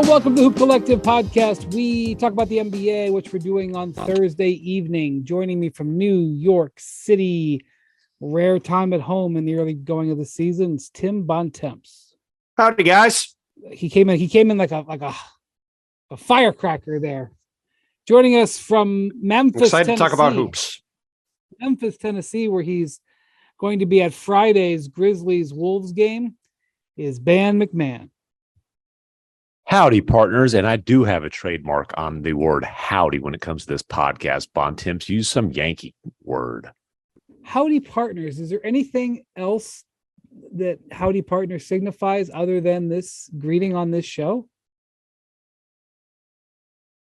Welcome to Hoop Collective Podcast. We talk about the NBA, which we're doing on Thursday evening. Joining me from New York City, rare time at home in the early going of the season, is Tim Bontemps. Howdy, guys. He came in like a firecracker there. Joining us from Memphis, Excited Tennessee, to talk about hoops. Memphis, Tennessee, where he's going to be at Friday's Grizzlies Wolves game, is MacMahon. Howdy, partners, and I do have a trademark on the word howdy when it comes to this podcast. Bontemps, use some Yankee word. Howdy, partners. Is there anything else that howdy, partners signifies other than this greeting on this show?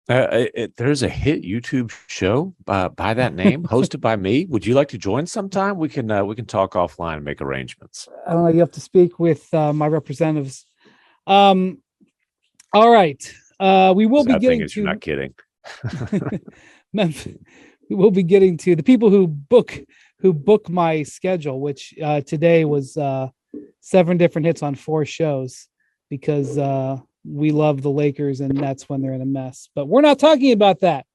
There's a hit YouTube show by that name, hosted by me. Would you like to join sometime? We can talk offline and make arrangements. I don't know. You have to speak with my representatives. All right. We will be getting to. You're not kidding. Memphis. We will be getting to the people who book my schedule, which today was 7 different hits on 4 shows because we love the Lakers and Nets when they're in a mess. But we're not talking about that.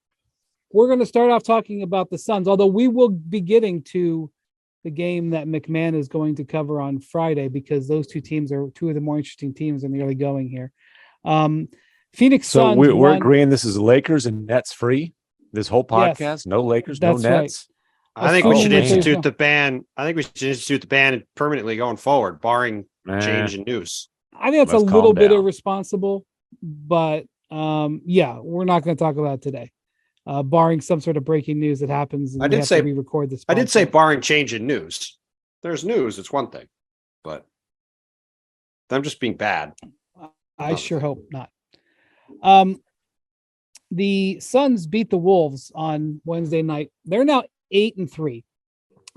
We're going to start off talking about the Suns, although we will be getting to the game that MacMahon is going to cover on Friday because those two teams are two of the more interesting teams in the early going here. Phoenix Suns. So we're agreeing this is Lakers and Nets free. This whole podcast, yes. No Lakers, no Nets. Right. I think we should institute the ban. I think we should institute the ban permanently going forward, barring change in news. I think that's a little bit irresponsible, but yeah, we're not going to talk about it today. Barring some sort of breaking news that happens, and I did say re-record this. I did say barring change in news. There's news; it's one thing, but I'm just being bad. I sure hope not. The Suns beat the Wolves on Wednesday night. They're now 8-3,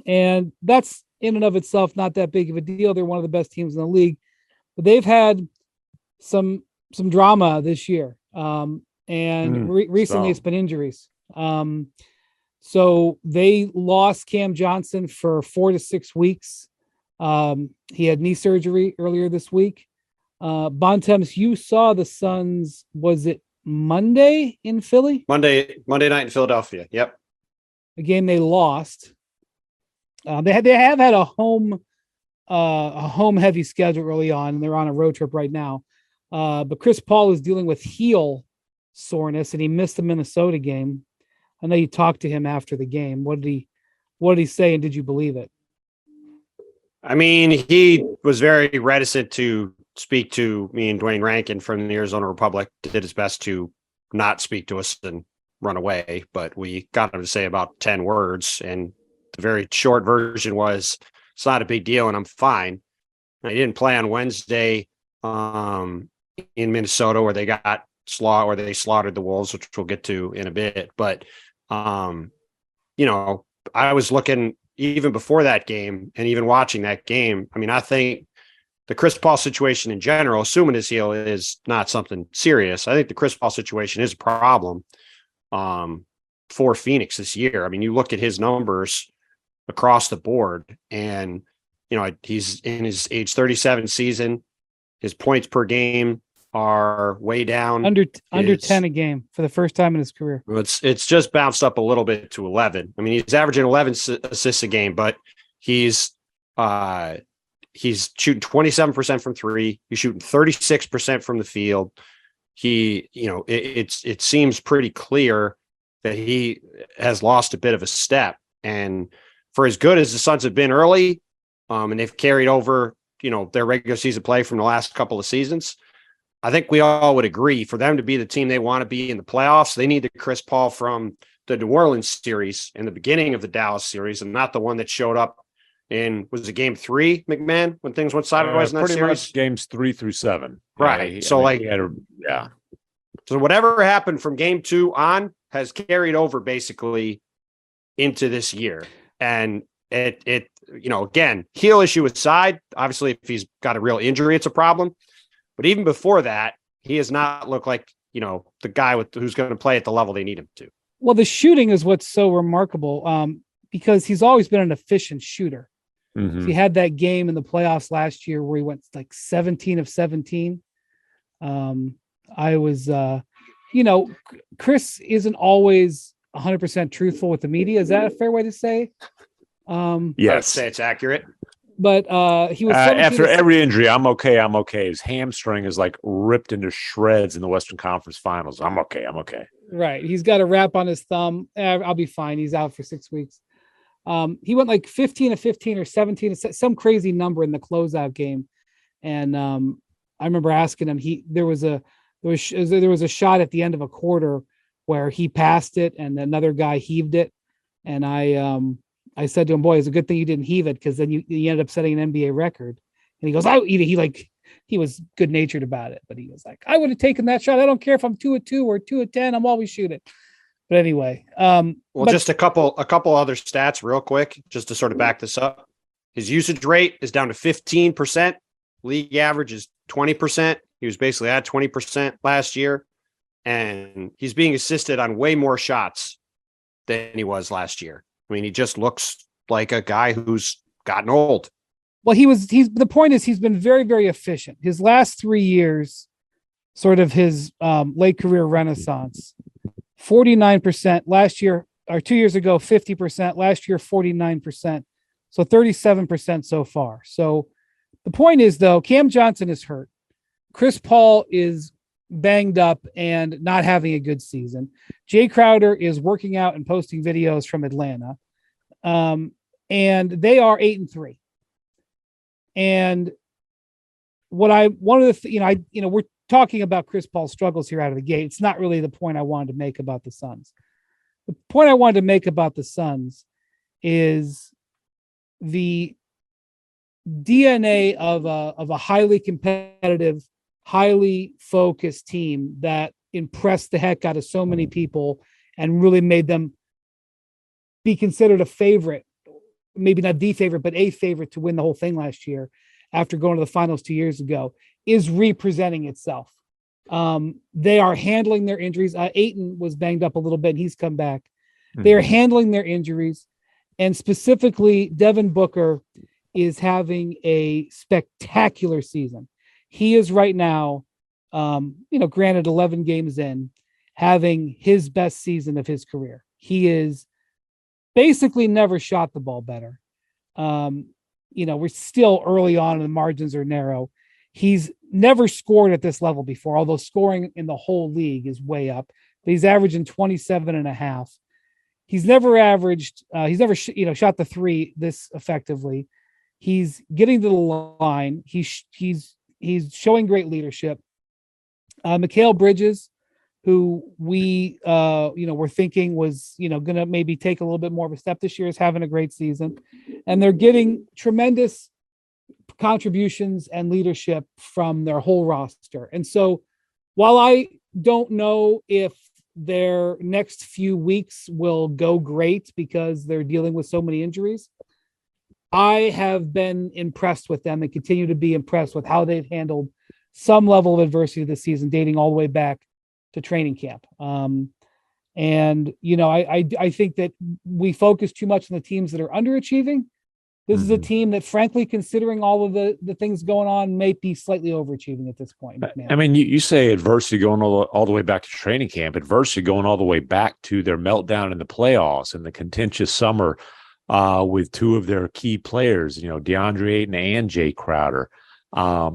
and that's in and of itself not that big of a deal. They're one of the best teams in the league, but they've had some drama this year, and recently it's been injuries. So they lost Cam Johnson for 4 to 6 weeks. He had knee surgery earlier this week. Bontemps, you saw the Suns, was it Monday in Philly? Monday night in Philadelphia. Yep. A game they lost. They have had a home heavy schedule early on, and they're on a road trip right now. But Chris Paul is dealing with heel soreness, and he missed the Minnesota game. I know you talked to him after the game. What did he say, and did you believe it? I mean, he was very reticent to speak to me and Dwayne Rankin from the Arizona Republic. Did his best to not speak to us and run away, but we got him to say about 10 words. And the very short version was, it's not a big deal and I'm fine. And he didn't play on Wednesday in Minnesota where they got slaughtered the Wolves, which we'll get to in a bit. But, I was looking even before that game and even watching that game. I mean, I think the Chris Paul situation in general, assuming his heel is not something serious, I think the Chris Paul situation is a problem for Phoenix this year. I mean, you look at his numbers across the board and, he's in his age 37 season. His points per game are way down. Under 10 a game for the first time in his career. It's just bounced up a little bit to 11. I mean, he's averaging 11 assists a game, but he's shooting 27% from 3. He's shooting 36% from the field. It seems pretty clear that he has lost a bit of a step. And for as good as the Suns have been early, and they've carried over, their regular season play from the last couple of seasons, I think we all would agree for them to be the team they want to be in the playoffs, they need the Chris Paul from the New Orleans series in the beginning of the Dallas series, and not the one that showed up was it game 3, MacMahon, when things went sideways in that pretty series? Much games 3 through 7. Right. So whatever happened from game 2 on has carried over basically into this year. And it again, heel issue aside, obviously if he's got a real injury, it's a problem. But even before that, he has not looked like, the guy who's going to play at the level they need him to. Well, the shooting is what's so remarkable because he's always been an efficient shooter. Mm-hmm. So he had that game in the playoffs last year where he went like 17 of 17. I was, Chris isn't always 100% truthful with the media. Is that a fair way to say? I would Yes. say it's accurate. But he was after every injury, I'm okay. I'm okay. His hamstring is like ripped into shreds in the Western Conference Finals. I'm okay. I'm okay. Right. He's got a wrap on his thumb. I'll be fine. He's out for 6 weeks. He went like 15 to 15 or 17, some crazy number in the closeout game. And I remember asking him, there was a shot at the end of a quarter where he passed it and another guy heaved it. And I said to him, boy, it's a good thing you didn't heave it, because then you ended up setting an NBA record. And he goes, he was good natured about it, but he was like, I would have taken that shot. I don't care if I'm 2 of 2 or 2 of 10. I'm always shooting. But anyway, just a couple other stats real quick, just to sort of back this up. His usage rate is down to 15%. League average is 20%. He was basically at 20% last year, and he's being assisted on way more shots than he was last year. I mean, he just looks like a guy who's gotten old. Well, the point is he's been very, very efficient. His last 3 years, sort of his late career renaissance, 49% last year, or 2 years ago, 50%, last year, 49%. So 37% so far. So the point is, though, Cam Johnson is hurt. Chris Paul is banged up and not having a good season. Jay Crowder is working out and posting videos from Atlanta. And they are 8-3. And we're talking about Chris Paul's struggles here out of the gate. It's not really the point I wanted to make about the Suns. The point I wanted to make about the Suns is the DNA of a highly competitive, highly focused team that impressed the heck out of so many people and really made them be considered a favorite, maybe not the favorite, but a favorite to win the whole thing last year after going to the finals 2 years ago, is representing itself. They are handling their injuries. Ayton was banged up a little bit, and he's come back. Mm-hmm. They are handling their injuries, and specifically Devin Booker is having a spectacular season. He is right now, granted 11 games in, having his best season of his career. He is basically never shot the ball better. We're still early on and the margins are narrow. He's never scored at this level before, although scoring in the whole league is way up. But he's averaging 27.5. He's never shot the three this effectively. He's getting to the line. He's showing great leadership. Mikal Bridges, who we were thinking was going to maybe take a little bit more of a step this year, is having a great season, and they're getting tremendous contributions and leadership from their whole roster. And so, while I don't know if their next few weeks will go great because they're dealing with so many injuries, I have been impressed with them and continue to be impressed with how they've handled some level of adversity this season, dating all the way back to training camp. I think that we focus too much on the teams that are underachieving. This is a team that, frankly, considering all of the things going on, may be slightly overachieving at this point. MacMahon. I mean, you say adversity going all the way back to training camp, adversity going all the way back to their meltdown in the playoffs and the contentious summer with two of their key players, DeAndre Ayton and Jay Crowder. I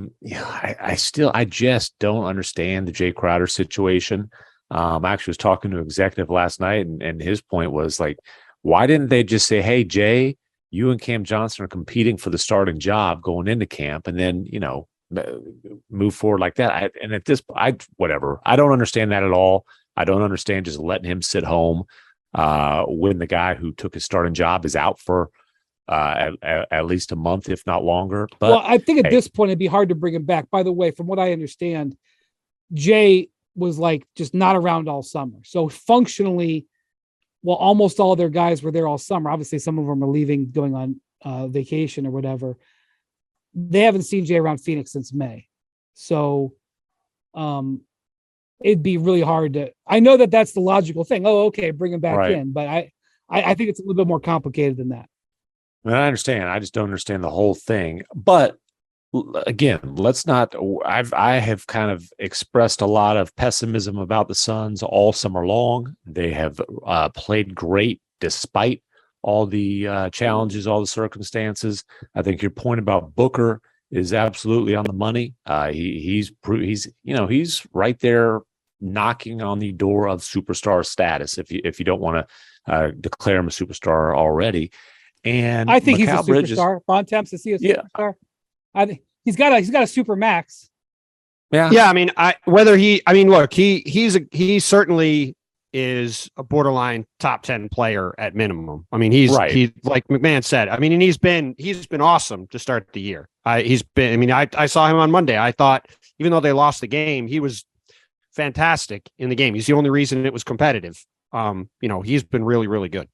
just don't understand the Jay Crowder situation. I actually was talking to an executive last night, and his point was like, why didn't they just say, hey, Jay, you and Cam Johnson are competing for the starting job going into camp, and then, move forward like that. Whatever. I don't understand that at all. I don't understand just letting him sit home when the guy who took his starting job is out for at least a month, if not longer. But I think at this point, it'd be hard to bring him back. By the way, from what I understand, Jay was like just not around all summer. So functionally, almost all their guys were there all summer. Obviously, some of them are leaving, going on vacation or whatever. They haven't seen Jay around Phoenix since May. So it'd be really hard to, I know that that's the logical thing. Oh, okay, bring him back in. But I think it's a little bit more complicated than that. I understand. I just don't understand the whole thing. But again, let's not. I have kind of expressed a lot of pessimism about the Suns all summer long. They have played great despite all the challenges, all the circumstances. I think your point about Booker is absolutely on the money. He's right there knocking on the door of superstar status. If you don't want to declare him a superstar already, and I think he's a Mikal Bridges, superstar. Bontemps, is he a superstar? I think he's got a super max. Yeah. I mean, look, he certainly is a borderline top 10 player at minimum. I mean, he's like MacMahon said. I mean, and he's been awesome to start the year. I saw him on Monday. I thought, even though they lost the game, he was fantastic in the game. He's the only reason it was competitive. He's been really, really good.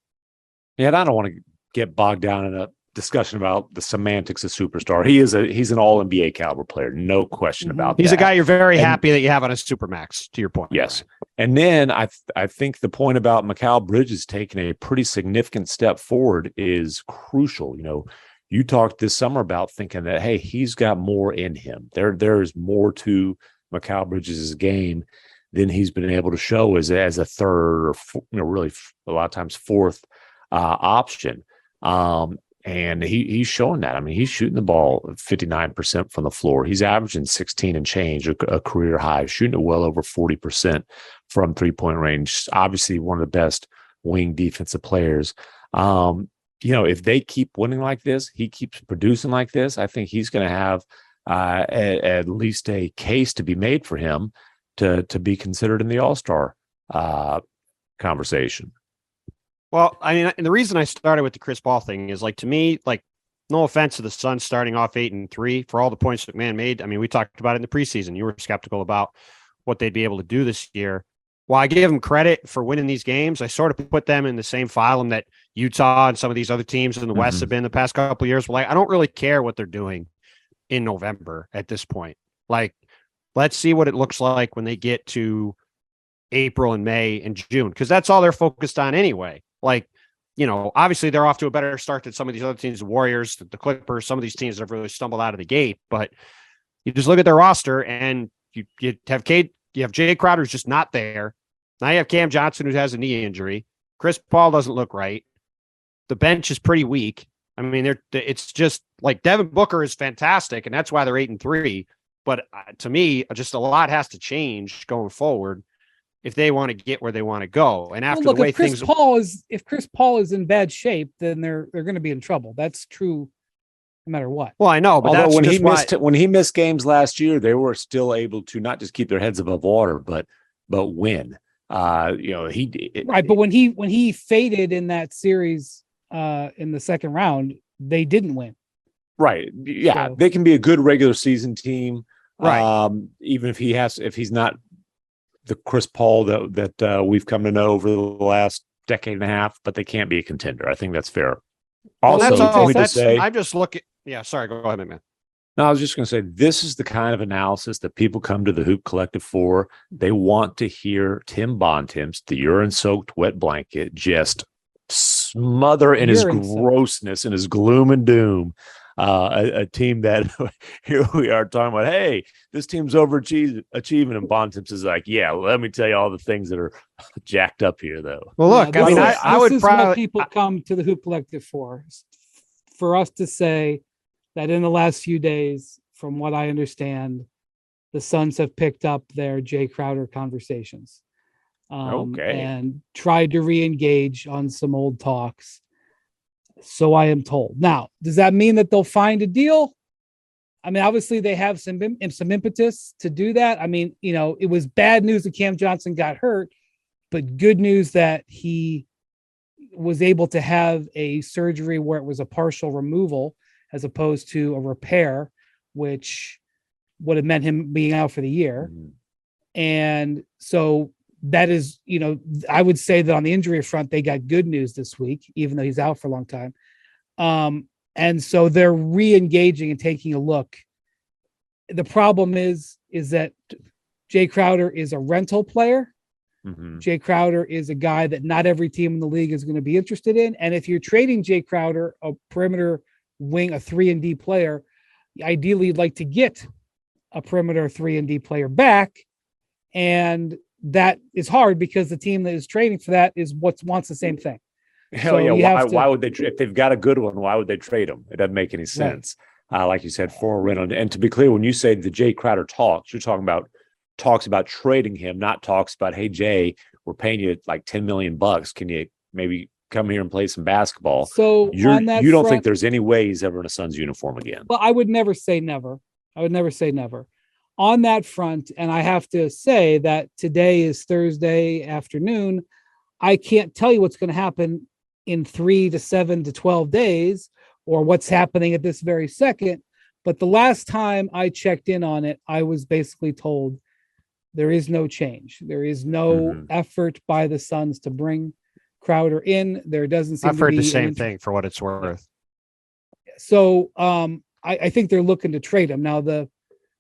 Yeah, and I don't want to get bogged down in a discussion about the semantics of superstar. He's an all NBA caliber player, no question about that. He's a guy you're very happy that you have on a supermax, to your point. Yes. And then I think the point about Mikal Bridges taking a pretty significant step forward is crucial. You talked this summer about thinking that, hey, he's got more in him. There's more to Mikal Bridges' game than he's been able to show as a third or really a lot of times fourth option. And he's showing that. I mean, he's shooting the ball 59% from the floor. He's averaging 16 and change, a career high, shooting it well over 40% from three-point range. Obviously, one of the best wing defensive players. If they keep winning like this, he keeps producing like this, I think he's going to have at least a case to be made for him to be considered in the All-Star conversation. Well, I mean, and the reason I started with the Chris Paul thing is, like, to me, like, no offense to the Suns starting off 8-3 for all the points MacMahon made. I mean, we talked about it in the preseason. You were skeptical about what they'd be able to do this year. While I give them credit for winning these games, I sort of put them in the same phylum that Utah and some of these other teams in the West have been the past couple of years. Well, I don't really care what they're doing in November at this point. Like, let's see what it looks like when they get to April and May and June, because that's all they're focused on anyway. Like, obviously they're off to a better start than some of these other teams, the Warriors, the Clippers, some of these teams that have really stumbled out of the gate. But you just look at their roster and you have Jay Crowder who's just not there. Now you have Cam Johnson who has a knee injury. Chris Paul doesn't look right. The bench is pretty weak. I mean, it's just like Devin Booker is fantastic, and that's why they're 8-3. But to me, just a lot has to change going forward if they want to get where they want to go. And after the way if Chris Paul is in bad shape, then they're going to be in trouble. That's true no matter what. Well, I know, but although when he missed games last year, they were still able to not just keep their heads above water, but win. But when he faded in that series in the second round, they didn't win. Right. Yeah, so they can be a good regular season team. Right. Even if he's not the Chris Paul that we've come to know over the last decade and a half, but they can't be a contender. I think that's fair. Also, I'm just looking. Yeah, sorry. Go ahead, man. No, I was just going to say, this is the kind of analysis that people come to the Hoop Collective for. They want to hear Tim Bontemps, the urine-soaked wet blanket, just smother in his grossness and his gloom and doom. A team that here we are talking about, hey, this team's overachieving, and Bontemps is like, yeah, let me tell you all the things that are jacked up here, though. Well, look, I would probably what people come to the Hoop Collective for us to say that in the last few days, from what I understand, the Suns have picked up their Jay Crowder conversations, and tried to re-engage on some old talks. So I am told. Now, does that mean that they'll find a deal? I mean, obviously they have some impetus to do that. I mean, it was bad news that Cam Johnson got hurt, but good news that he was able to have a surgery where it was a partial removal as opposed to a repair, which would have meant him being out for the year. Mm-hmm. And so that is, I would say that on the injury front, they got good news this week, even though he's out for a long time. And so they're re-engaging and taking a look. The problem is that Jay Crowder is a rental player. Mm-hmm. Jay Crowder is a guy that not every team in the league is going to be interested in. And if you're trading Jay Crowder, a perimeter wing, a 3-and-D player, Ideally, you'd like to get a perimeter 3-and-D player back, and that is hard because the team that is trading for that is what wants the same thing. Hell So yeah! Why would they? If they've got a good one, why would they trade him? It doesn't make any sense. Right. Like you said, for a rental. And to be clear, when you say the Jay Crowder talks, you're talking about talks about trading him, not talks about, hey Jay, we're paying you like $10 million. Can you maybe come here and play some basketball? So you don't think there's any way he's ever in a Suns uniform again? Well, I would never say never. On that front, and I have to say that today is Thursday afternoon. I can't tell you what's going to happen in 3 to 7 to 12 days or what's happening at this very second. But the last time I checked in on it, I was basically told there is no change. There is no effort by the Suns to bring Crowder in. There doesn't seem I've to heard be the same thing for what it's worth. So I think they're looking to trade him. Now,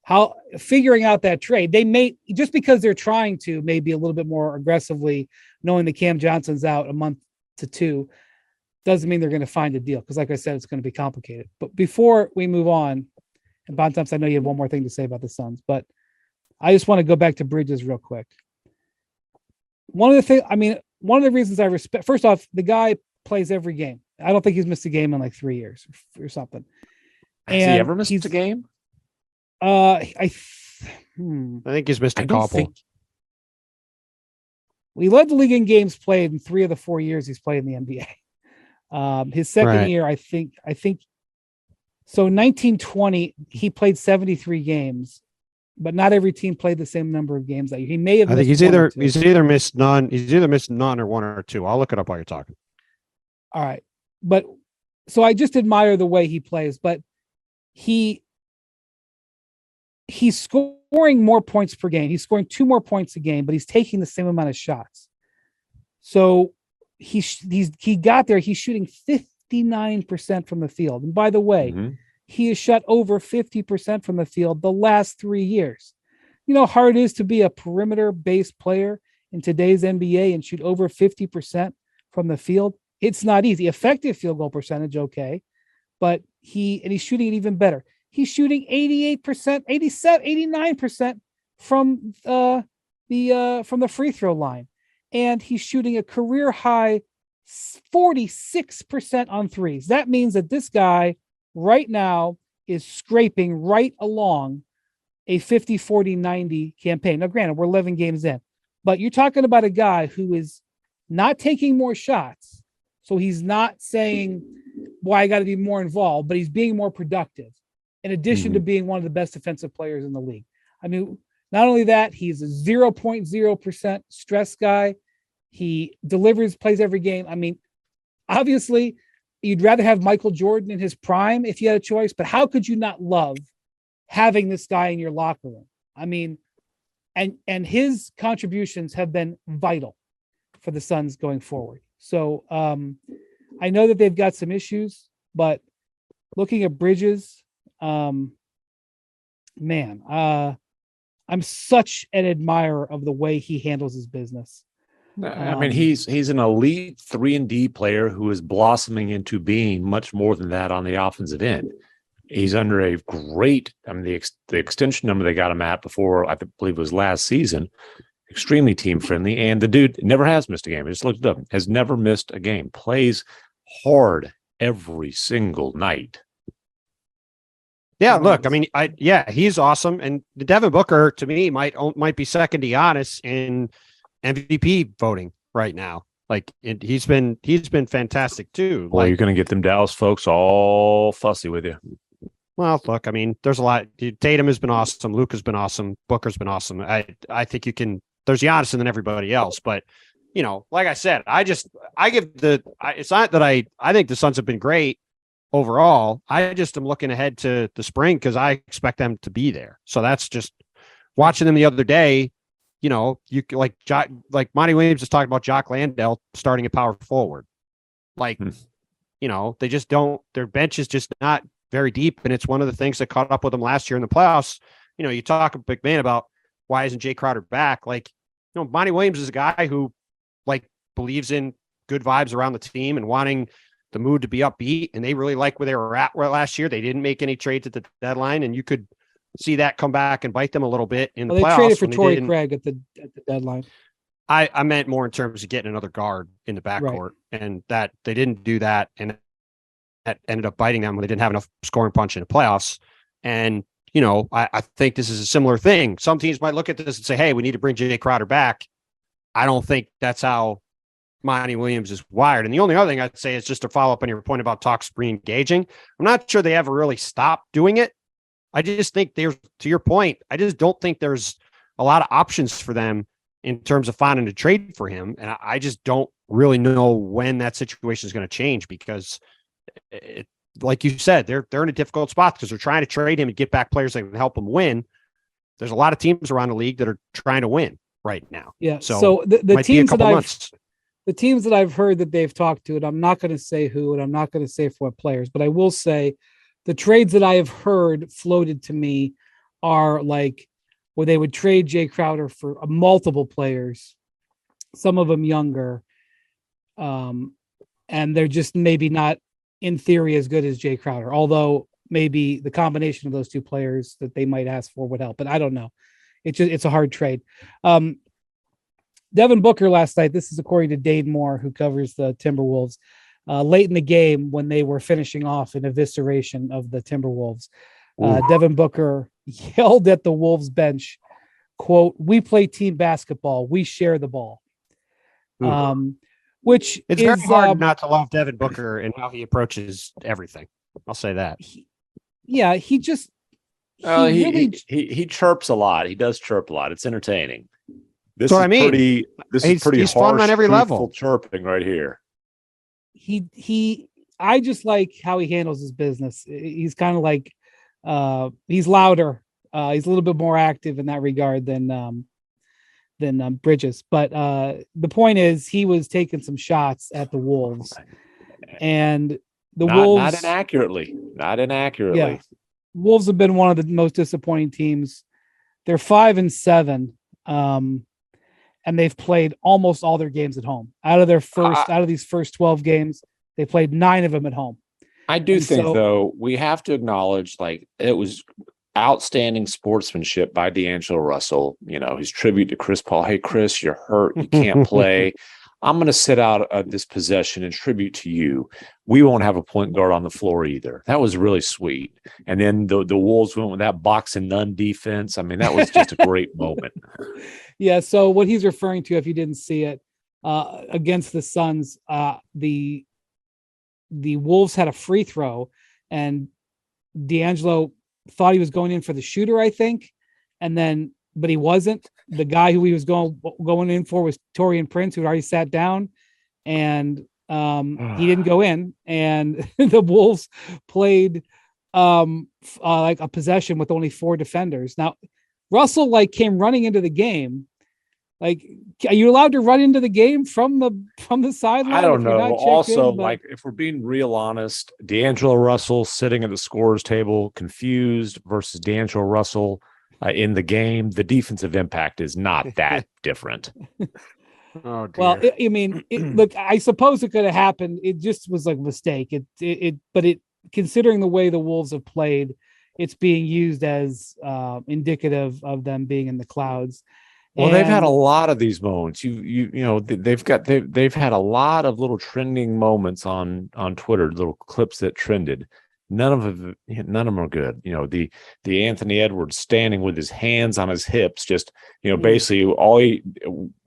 how figuring out that trade, they may, just because they're trying to maybe a little bit more aggressively, knowing that Cam Johnson's out a month to 2, doesn't mean they're going to find a deal. Because like I said, it's going to be complicated. But before we move on, and Bontemps, I know you have one more thing to say about the Suns, but I just want to go back to Bridges real quick. One of the reasons I respect, first off, the guy plays every game. I don't think he's missed a game in like 3 years or something. Has he ever missed a game? I think he's missed a couple. We led the league in games played in 3 of the 4 years he's played in the NBA. His second year, I think so. 1920, he played 73 games, but not every team played the same number of games that year. He may have. I think he's either missed none. He's either missed none or 1 or 2. I'll look it up while you're talking. All right, but so I just admire the way he plays, but he's scoring more points per game. He's scoring 2 more points a game, but he's taking the same amount of shots. So he got there. He's shooting 59% from the field. And by the way, he has shot over 50% from the field the last 3 years. You know how hard it is to be a perimeter-based player in today's NBA and shoot over 50% from the field? It's not easy. Effective field goal percentage, okay, but he's shooting it even better. He's shooting 88%, 87, 89% from the free throw line. And he's shooting a career high 46% on threes. That means that this guy right now is scraping right along a 50, 40, 90 campaign. Now, granted, we're 11 games in, but you're talking about a guy who is not taking more shots. So he's not saying, well, I got to be more involved, but he's being more productive in addition to being one of the best defensive players in the league. I mean, not only that, he's a 0.0% stress guy. He delivers, plays every game. I mean, obviously, you'd rather have Michael Jordan in his prime if you had a choice, but how could you not love having this guy in your locker room? I mean, and his contributions have been vital for the Suns going forward. So I know that they've got some issues, but looking at Bridges, I'm such an admirer of the way he handles his business. I mean, he's an elite 3-and-D player who is blossoming into being much more than that on the offensive end. He's under a great, the extension number they got him at before, I believe it was last season, extremely team friendly. And the dude never has missed a game. I just looked it up. Has never missed a game. Plays hard every single night. Yeah, look, I mean, he's awesome. And Devin Booker, to me, might be second to Giannis in MVP voting right now. Like he's been fantastic too. Well, you're going to get them Dallas folks all fussy with you. Well, look, I mean, there's a lot. Tatum has been awesome. Luka's been awesome. Booker's been awesome. I think you can. There's Giannis and then everybody else, but you know, like I said, it's not that I think the Suns have been great overall. I just am looking ahead to the spring because I expect them to be there. So that's just watching them the other day. You know, you like Monty Williams is talking about Jock Landale starting at power forward. Like, you know, they just don't. Their bench is just not very deep, and it's one of the things that caught up with them last year in the playoffs. You know, you talk a big man about why isn't Jay Crowder back? Like, you know, Monty Williams is a guy who like believes in good vibes around the team and wanting the mood to be upbeat, and they really like where they were at last year. They didn't make any trades at the deadline, and you could see that come back and bite them a little bit in the playoffs. They traded for Torrey Craig at the deadline. I meant more in terms of getting another guard in the backcourt, and that they didn't do that, and that ended up biting them when they didn't have enough scoring punch in the playoffs. And I think this is a similar thing. Some teams might look at this and say, "Hey, we need to bring Jay Crowder back." I don't think that's how Monty Williams is wired. And the only other thing I'd say is just to follow up on your point about talks re-engaging. I'm not sure they ever really stopped doing it. I just think to your point, I just don't think there's a lot of options for them in terms of finding a trade for him. And I just don't really know when that situation is going to change, because like you said, they're in a difficult spot because they're trying to trade him and get back players that can help him win. There's a lot of teams around the league that are trying to win right now. Yeah. So the teams that I've heard that they've talked to, and I'm not going to say who, and I'm not going to say for what players, but I will say the trades that I have heard floated to me are like where they would trade Jay Crowder for multiple players, some of them younger. And they're just maybe not in theory as good as Jay Crowder, although maybe the combination of those two players that they might ask for would help, but I don't know. It's a hard trade. Devin Booker last night, this is according to Dane Moore, who covers the Timberwolves, late in the game when they were finishing off an evisceration of the Timberwolves. Devin Booker yelled at the Wolves bench, quote, "We play team basketball. We share the ball." Which it's very hard not to love Devin Booker and how he approaches everything. I'll say that. He just he chirps a lot. He does chirp a lot. It's entertaining. This is pretty he's harsh, fun on every level. Chirping right here. I just like how he handles his business. He's kind of like he's louder. He's a little bit more active in that regard than Bridges. But the point is, he was taking some shots at the Wolves, and Wolves not inaccurately. Yeah, Wolves have been one of the most disappointing teams. They're 5-7. And they've played almost all their games at home. Out of these first 12 games, they played 9 of them at home. I do think, though, we have to acknowledge, like, it was outstanding sportsmanship by D'Angelo Russell. His tribute to Chris Paul. Hey, Chris, you're hurt. You can't play. I'm going to sit out this possession in tribute to you. We won't have a point guard on the floor either. That was really sweet. And then the Wolves went with that box and none defense. I mean, that was just a great moment. Yeah. So what he's referring to, if you didn't see it, against the Suns, the Wolves had a free throw, and D'Angelo thought he was going in for the shooter, I think, but he wasn't. The guy who he was going in for was Taurean Prince, who had already sat down, and he didn't go in. And the Wolves played like a possession with only 4 defenders. Now, Russell came running into the game. Are you allowed to run into the game from the sideline? I don't know. Also, if we're being real honest, D'Angelo Russell sitting at the scorer's table, confused, versus D'Angelo Russell in the game, the defensive impact is not that different. Oh, dear. Well, look, I suppose it could have happened. It just was like a mistake. But considering the way the Wolves have played, it's being used as indicative of them being in the clouds. Well, they've had a lot of these moments. They've had a lot of little trending moments on Twitter, little clips that trended. None of them are good. The Anthony Edwards standing with his hands on his hips, just basically all he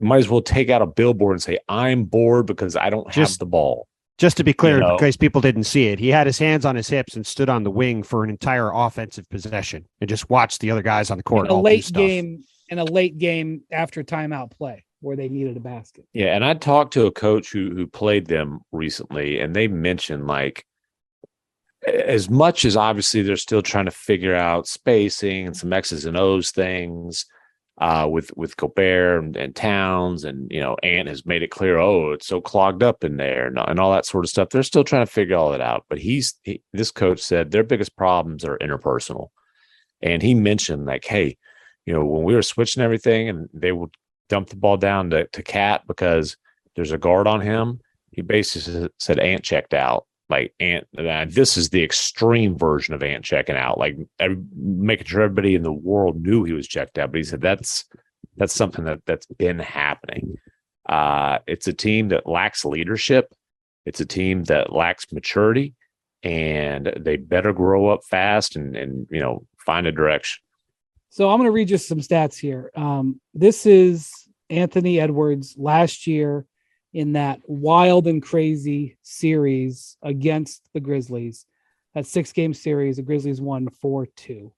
might as well take out a billboard and say, "I'm bored because I don't have the ball." Just to be clear, in case people didn't see it, he had his hands on his hips and stood on the wing for an entire offensive possession and just watched the other guys on the court. In a late game after timeout play where they needed a basket. Yeah, and I talked to a coach who played them recently, and they mentioned as much as obviously they're still trying to figure out spacing and some X's and O's things with Gobert and Towns, and Ant has made it clear, it's so clogged up in there and all that sort of stuff. They're still trying to figure all it out. But this coach said their biggest problems are interpersonal, and he mentioned hey, when we were switching everything and they would dump the ball down to Cat because there's a guard on him, he basically said Ant checked out. Like this is the extreme version of Ant checking out, like making sure everybody in the world knew he was checked out. But he said that's something that's been happening. It's a team that lacks leadership. It's a team that lacks maturity, and they better grow up fast and find a direction. So I'm going to read just some stats here. This is Anthony Edwards last year in that wild and crazy series against the Grizzlies. That 6-game series, the Grizzlies won 4-2.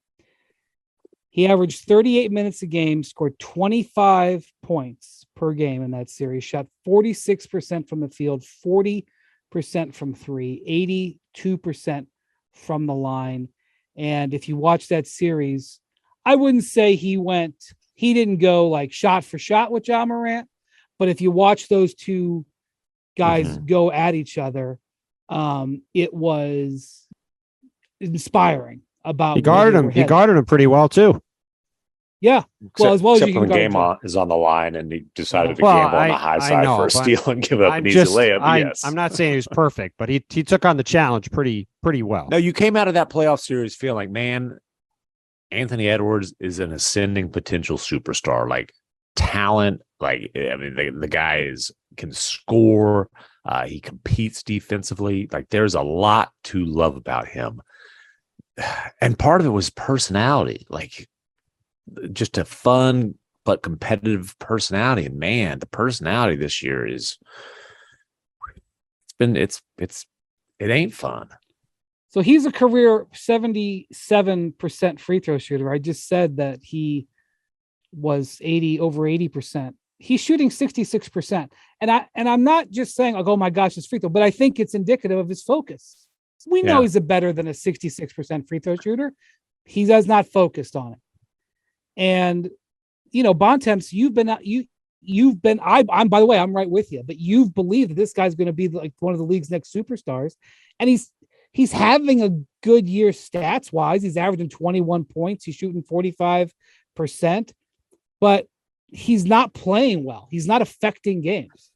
He averaged 38 minutes a game, scored 25 points per game in that series, shot 46% from the field, 40% from three, 82% from the line. And if you watch that series, I wouldn't say he didn't go like shot for shot with Ja Morant, but if you watch those two guys go at each other, it was inspiring. About he guarded him pretty well too. Yeah, well, as well as you can when the guard game is on the line, and he decided to gamble on the high side for a steal and give up an easy layup. Yes, I'm not saying he was perfect, but he took on the challenge pretty well. No, you came out of that playoff series feeling like, man, Anthony Edwards is an ascending potential superstar, like talent. Like, I mean, the guy can score. He competes defensively. Like, there's a lot to love about him. And part of it was personality, like just a fun but competitive personality. And man, the personality this year it ain't fun. So he's a career 77% free throw shooter. I just said that he was over 80%. He's shooting 66%. And I'm not just saying, like, oh my gosh, it's free throw, but I think it's indicative of his focus. We know he's better than a 66% free throw shooter. He does not focused on it. And Bontemps, I'm by the way, I'm right with you, but you've believed that this guy's going to be like one of the league's next superstars. And he's having a good year stats wise. He's averaging 21 points. He's shooting 45%, but he's not playing well. He's not affecting games.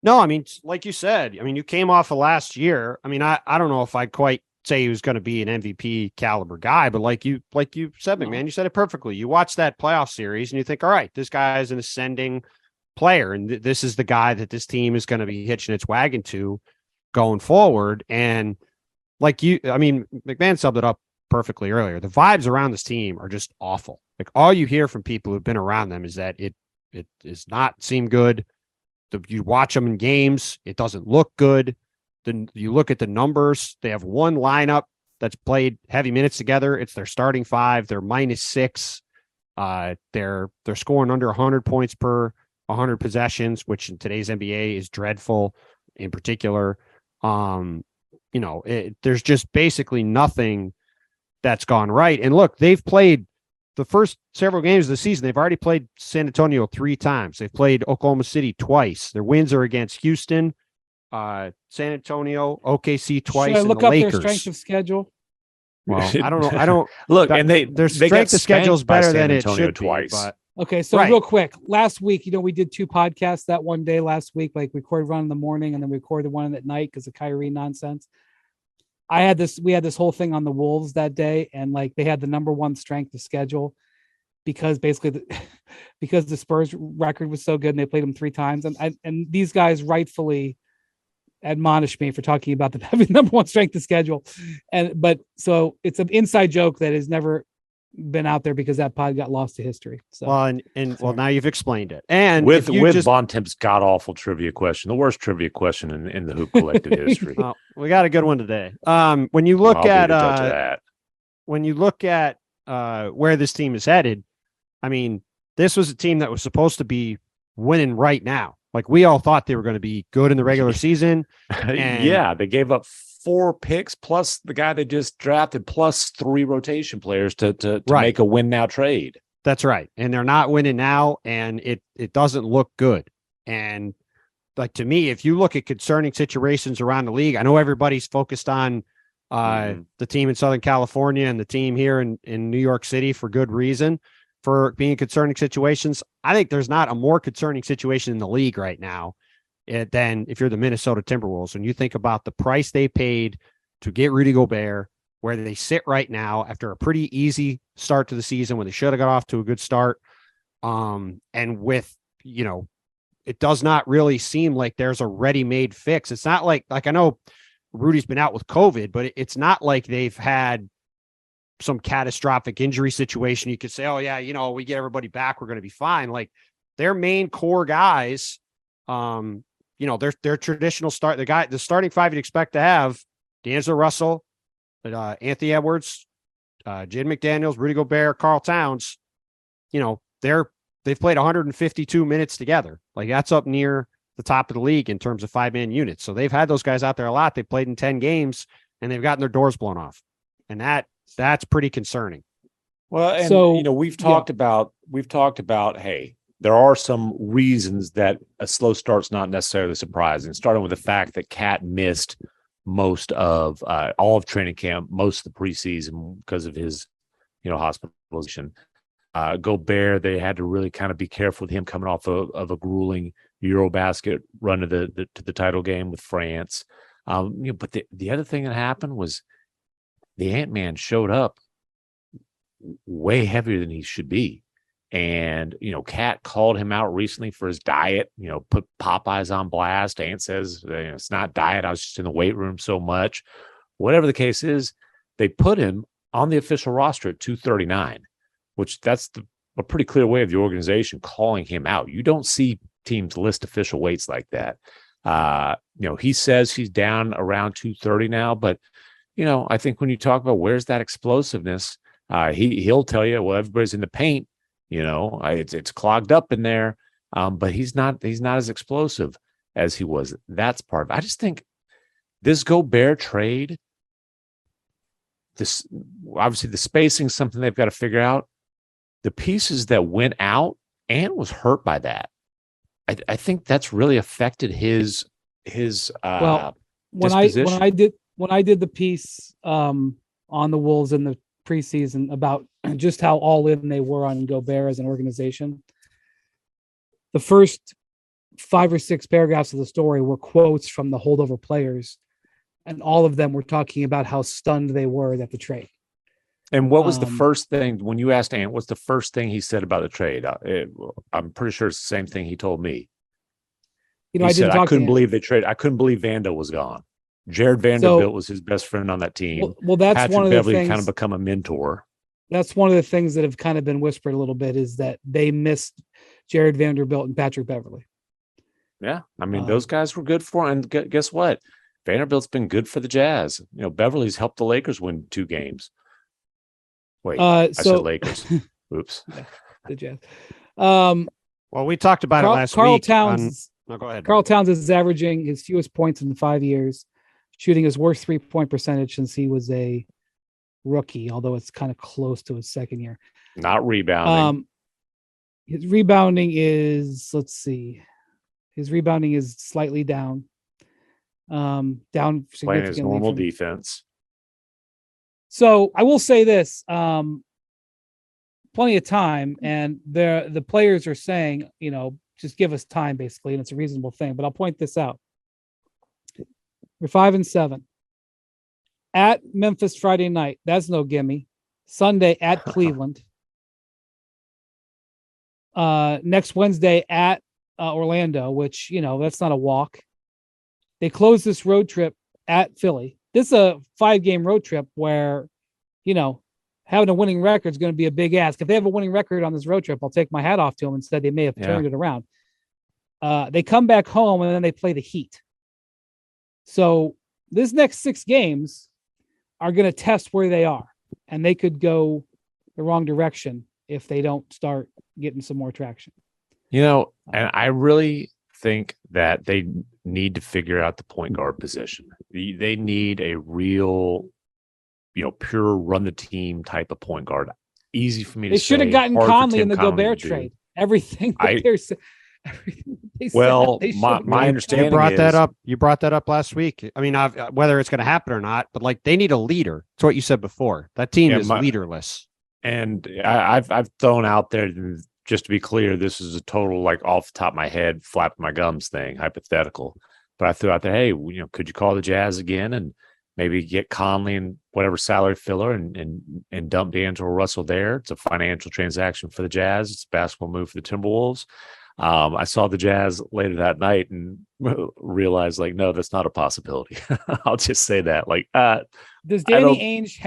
No, I mean, like you said, you came off of last year. I mean, I don't know if I'd quite say he was going to be an MVP caliber guy, but like you said, MacMahon, you said it perfectly. You watch that playoff series and you think, all right, this guy is an ascending player. And this is the guy that this team is going to be hitching its wagon to going forward. And MacMahon summed it up perfectly earlier. The vibes around this team are just awful. Like, all you hear from people who've been around them is that it does not seem good. You watch them in games, it doesn't look good. Then you look at the numbers. They have one lineup that's played heavy minutes together. It's their starting five. They're -6. They're scoring under 100 points per 100 possessions, which in today's NBA is dreadful. In particular, there's just basically nothing that's gone right. And look, they've played the first several games of the season. They've already played San Antonio 3 times. They've played Oklahoma City twice. Their wins are against Houston, San Antonio, OKC twice. Should I look and the up Lakers. their strength of schedule? Well, I don't know. I don't look, and their strength of schedule is better than it should twice. be. But okay, so real quick, last week, we did 2 podcasts that one day last week, like recorded one in the morning and then recorded one at night because of Kyrie nonsense. We had this whole thing on the Wolves that day, and like they had the number 1 strength of schedule because basically because the Spurs record was so good and they played them 3 times, and these guys rightfully admonished me for talking about them having number 1 strength of schedule, but so it's an inside joke that has never been out there because that pod got lost to history. So well, now you've explained it. And with Bontemps' god awful trivia question, the worst trivia question in the Hoop Collective history. Well, we got a good one today. When you look at where this team is headed, I mean, this was a team that was supposed to be winning right now. Like, we all thought they were going to be good in the regular season. And yeah, they gave up 4 picks plus the guy they just drafted plus 3 rotation players to make a win now trade. That's right. And they're not winning now, and it doesn't look good. And like, to me, if you look at concerning situations around the league, I know everybody's focused on the team in Southern California and the team here in New York City for good reason for being concerning situations. I think there's not a more concerning situation in the league right now. than if you're the Minnesota Timberwolves. And you think about the price they paid to get Rudy Gobert, where they sit right now after a pretty easy start to the season when they should have got off to a good start. And with, it does not really seem like there's a ready-made fix. It's not like I know Rudy's been out with COVID, but it's not like they've had some catastrophic injury situation. You could say, oh yeah, we get everybody back, we're going to be fine. Like their main core guys, their traditional start, the starting five you'd expect to have D'Angelo Russell, Anthony Edwards, Jaden McDaniels, Rudy Gobert, Karl Towns, they've played 152 minutes together. Like that's up near the top of the league in terms of 5-man units. So they've had those guys out there a lot. They've played in 10 games and they've gotten their doors blown off. And that's pretty concerning. Well, and we've talked about, hey, there are some reasons that a slow start's not necessarily surprising, starting with the fact that Cat missed most of all of training camp, most of the preseason because of his, hospitalization. Gobert, they had to really kind of be careful with him coming off of a grueling Eurobasket run to the title game with France. But the other thing that happened was the Ant-Man showed up way heavier than he should be. And, Cat called him out recently for his diet, put Popeyes on blast. Ant says, it's not diet. I was just in the weight room so much. Whatever the case is, they put him on the official roster at 239, which that's a pretty clear way of the organization calling him out. You don't see teams list official weights like that. He says he's down around 230 now, but, I think when you talk about where's that explosiveness, he'll tell you, well, everybody's in the paint. It's clogged up in there, but he's not as explosive as he was. That's part of it. I just think this Gobert trade, this obviously the spacing is something they've got to figure out. The pieces that went out, Ant was hurt by that. I think that's really affected his disposition. When I did the piece on the Wolves in the preseason about just how all in they were on Gobert as an organization, the first 5 or 6 paragraphs of the story were quotes from the holdover players, and all of them were talking about how stunned they were at the trade. And what was the first thing when you asked Ant? What's the first thing he said about the trade? I'm pretty sure it's the same thing he told me. He said, I couldn't believe they traded. I couldn't believe Vando was gone. Jared Vanderbilt was his best friend on that team. Well, that's Patrick one of Beverley the things. Kind of become a mentor. That's one of the things that have kind of been whispered a little bit is that they missed Jared Vanderbilt and Patrick Beverley. Yeah, I mean those guys were good for, and guess what? Vanderbilt's been good for the Jazz. Beverly's helped the Lakers win 2 games. Wait, I said Lakers. Oops. Yeah, the Jazz. Well, we talked about it last Karl week. Towns. No, go ahead. Karl Towns is averaging his fewest points in 5 years, shooting his worst 3-point percentage since he was a rookie, although it's kind of close to his second year. Not rebounding. His rebounding is, his rebounding is slightly down. Down significantly. Playing his normal defense. So I will say this, plenty of time, and the players are saying, just give us time, basically, and it's a reasonable thing. But I'll point this out. We're 5-7. At Memphis Friday night, that's no gimme. Sunday at Cleveland. Next Wednesday at Orlando, which, that's not a walk. They close this road trip at Philly. This is a 5-game road trip where, having a winning record is going to be a big ask. If they have a winning record on this road trip, I'll take my hat off to them. Instead, they may have turned it around. They come back home and then they play the Heat. So this next 6 games are going to test where they are, and they could go the wrong direction if they don't start getting some more traction. And I really think that they need to figure out the point guard position. They need a real, pure run the team type of point guard. Easy for me to say. They should have gotten Conley in the Gobert trade. Everything my understanding you brought that up last week. I mean, whether it's going to happen or not, but they need a leader. It's what you said before. That team is leaderless. And I've thrown out there just to be clear, this is a total like off the top of my head, flap my gums thing, hypothetical. But I threw out there, hey, could you call the Jazz again and maybe get Conley and whatever salary filler and dump D'Angelo Russell there? It's a financial transaction for the Jazz. It's a basketball move for the Timberwolves. I saw the Jazz later that night and realized, like, no, that's not a possibility. I'll just say that. Like, does Danny Ainge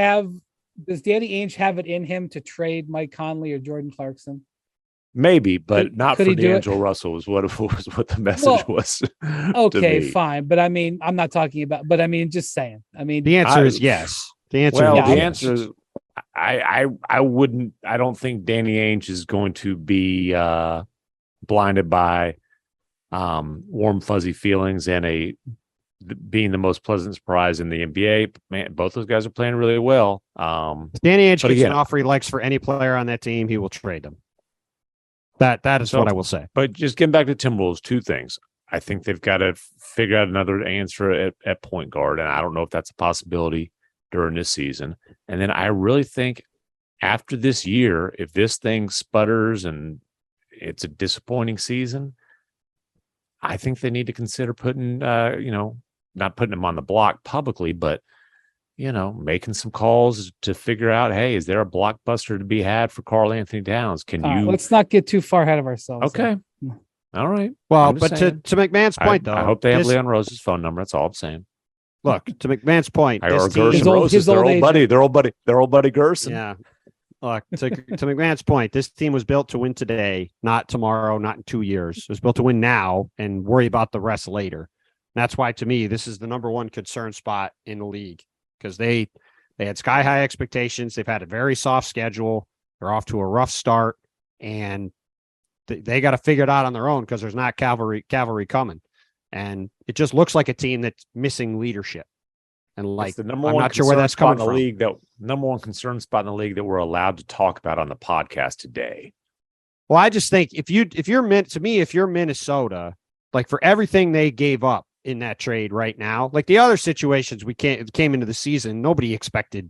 have it in him to trade Mike Conley or Jordan Clarkson? Maybe, but not for D'Angelo Russell was what the message was. Okay, fine. But I mean, I'm not talking about, but I mean, just saying. I mean, the answer is yes. The answer is I don't think Danny Ainge is going to be blinded by warm, fuzzy feelings and being the most pleasant surprise in the NBA. Man, both those guys are playing really well. Danny Ainge gets an offer he likes for any player on that team, he will trade them. That is what I will say. But just getting back to Timberwolves, two things. I think they've got to figure out another answer at point guard, and I don't know if that's a possibility during this season. And then I really think after this year, if this thing sputters and it's a disappointing season, I think they need to consider putting, not putting them on the block publicly, but making some calls to figure out, hey, is there a blockbuster to be had for Karl Anthony Towns? Let's not get too far ahead of ourselves. Okay. All right. Well, but to McMahon's point, though, I hope they have Leon Rose's phone number. That's all I'm saying. Look, to McMahon's point, or Gerson Roses, their old buddy Gerson. Yeah. Look, to McMahon's point, this team was built to win today, not tomorrow, not in 2 years. It was built to win now and worry about the rest later. And that's why, to me, this is the number one concern spot in the league. Because they had sky high expectations. They've had a very soft schedule. They're off to a rough start, and they got to figure it out on their own because there's not cavalry coming. And it just looks like a team that's missing leadership. And like, I'm not sure where that's coming from. Number one concern spot in the league that we're allowed to talk about on the podcast today. Well, I just think if you're Minnesota, like for everything they gave up in that trade right now, like the other situations came into the season, nobody expected,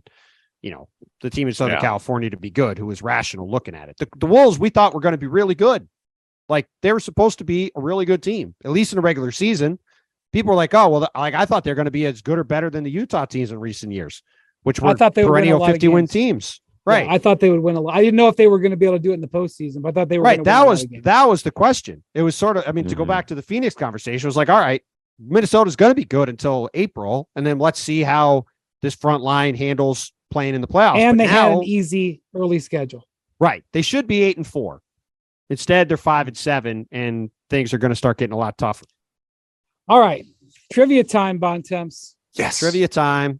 the team in Southern California to be good, who was rational looking at it. The Wolves, we thought were going to be really good. Like they were supposed to be a really good team, at least in the regular season. People were like, oh, well, like I thought they're going to be as good or better than the Utah teams in recent years, which were perennial 50-win teams. Right. Yeah, I thought they would win a lot. I didn't know if they were going to be able to do it in the postseason, but I thought they were right. That was the question. It was sort of, to go back to the Phoenix conversation, it was like, all right, Minnesota's going to be good until April, and then let's see how this front line handles playing in the playoffs. And they had an easy early schedule. Right. They should be 8-4. Instead, they're 5-7, and things are going to start getting a lot tougher. All right. Trivia time, Bontemps. Yes. Trivia time.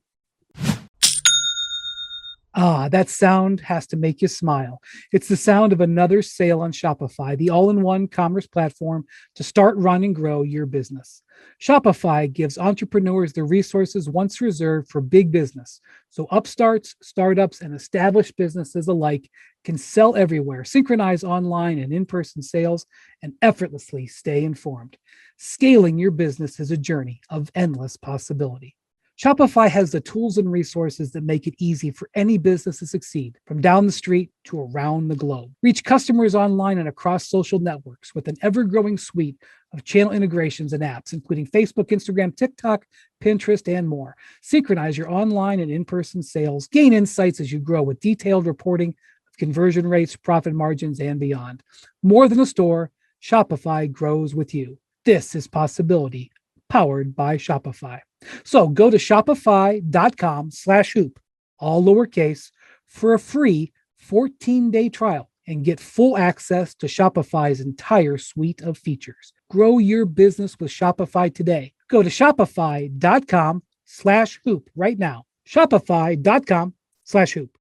That sound has to make you smile. It's the sound of another sale on Shopify, the all-in-one commerce platform to start, run, and grow your business. Shopify gives entrepreneurs the resources once reserved for big business, so upstarts, startups, and established businesses alike can sell everywhere, synchronize online and in-person sales, and effortlessly stay informed. Scaling your business is a journey of endless possibility. Shopify has the tools and resources that make it easy for any business to succeed, from down the street to around the globe. Reach customers online and across social networks with an ever-growing suite of channel integrations and apps, including Facebook, Instagram, TikTok, Pinterest, and more. Synchronize your online and in-person sales. Gain insights as you grow with detailed reporting of conversion rates, profit margins, and beyond. More than a store, Shopify grows with you. This is Possibility, powered by Shopify. So go to shopify.com/hoop, all lowercase, for a free 14-day trial and get full access to Shopify's entire suite of features. Grow your business with Shopify today. Go to shopify.com/hoop right now. Shopify.com/hoop.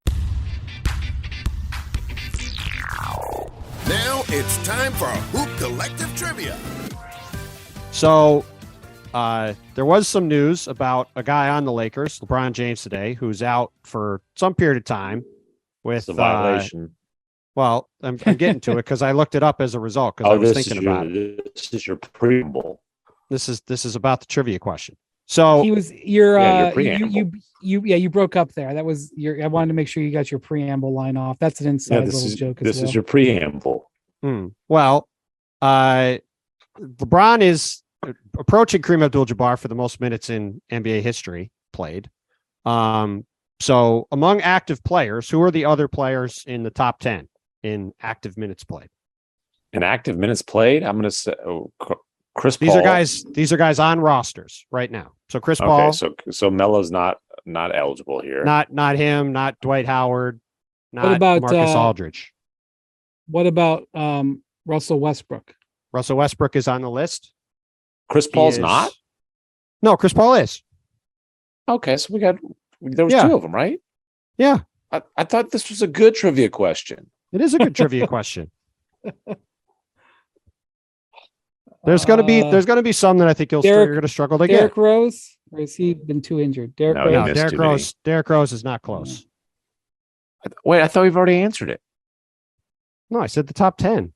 Now it's time for Hoop Collective Trivia. So, there was some news about a guy on the Lakers, LeBron James, today, who's out for some period of time with a violation. Well, I'm getting to it because I looked it up as a result because I was thinking about it. This is your preamble. This is about the trivia question. So he was your you broke up there. That was I wanted to make sure you got your preamble line off. That's an inside little joke. This is your preamble. Well, LeBron is approaching Kareem Abdul-Jabbar for the most minutes in NBA history played. So among active players, who are the other players in the top 10 in active minutes played? In active minutes played, I'm going to say Chris Paul. These are guys on rosters right now. So Chris Paul. So Melo's not eligible here. Not him, not Dwight Howard, not What about Marcus Aldridge. What about Russell Westbrook? Russell Westbrook is on the list. Chris Paul's not? No, Chris Paul is. Okay, so there was two of them, right? Yeah. I thought this was a good trivia question. It is a good trivia question. There's gonna be some that I think you're gonna struggle to get. Derrick Rose, or has he been too injured? Derrick Rose is not close. Wait, I thought we've already answered it. No, I said the top 10.